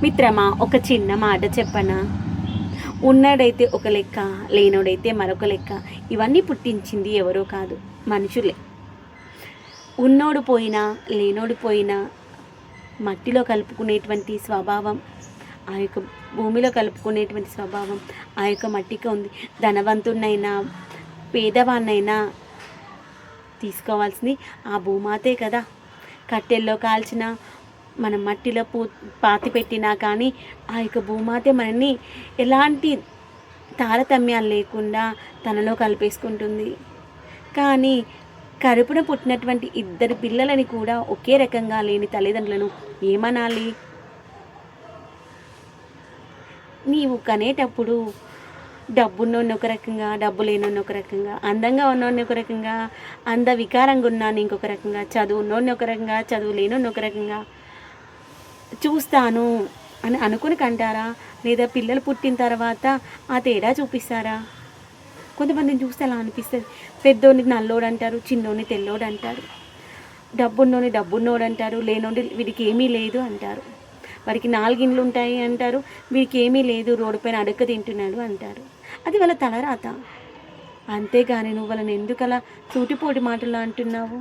మిత్రమా, ఒక చిన్న మాట చెప్పనా? ఉన్నాడైతే ఒక లెక్క, లేనోడైతే మరొక లెక్క. ఇవన్నీ పుట్టించింది ఎవరో కాదు, మనుషులే. ఉన్నోడు పోయినా లేనోడు పోయినా మట్టిలో కలుపుకునేటువంటి స్వభావం, ఆ యొక్క భూమిలో కలుపుకునేటువంటి స్వభావం ఆ యొక్క మట్టికి ఉంది. ధనవంతున్నైనా పేదవాన్నైనా తీసుకోవాల్సింది ఆ భూమాతే కదా. కట్టెల్లో కాల్చిన మనం మట్టిలో పాతి పెట్టినా కానీ ఆ యొక్క భూమాతే మనల్ని ఎలాంటి తారతమ్యాలు లేకుండా తనలో కలిపేసుకుంటుంది. కానీ కడుపున పుట్టినటువంటి ఇద్దరు పిల్లలని కూడా ఒకే రకంగా లేని తల్లిదండ్రులను ఏమనాలి? నీవు కనేటప్పుడు డబ్బున్నోడిని ఒక రకంగా, డబ్బు లేనోడిని ఒక రకంగా, అందంగా ఉన్నోడిని ఒక రకంగా, వికారంగా ఉన్నాను ఇంకొక రకంగా, చదువు ఉన్నోడిని ఒక రకంగా, చదువు లేనోడిని ఒక రకంగా చూస్తాను అని అనుకుని కంటారా? లేదా పిల్లలు పుట్టిన తర్వాత ఆ తేడా చూపిస్తారా? కొంతమందిని చూస్తే అలా అనిపిస్తుంది. పెద్దోడిని నల్లోడు అంటారు, చిన్నోడిని తెల్లోడు అంటారు, డబ్బున్నోడు అంటారు, లేనోడి వీడికి ఏమీ లేదు అంటారు, వాడికి 4 ఇండ్లు ఉంటాయి అంటారు, వీడికి ఏమీ లేదు, రోడ్డు పైన అడుక్క తింటున్నాడు అంటారు. అది వాళ్ళ తలరాత. అంతేగాని నువ్వు వాళ్ళని ఎందుకు అలా సూటిపోటి మాటలు అంటున్నావు?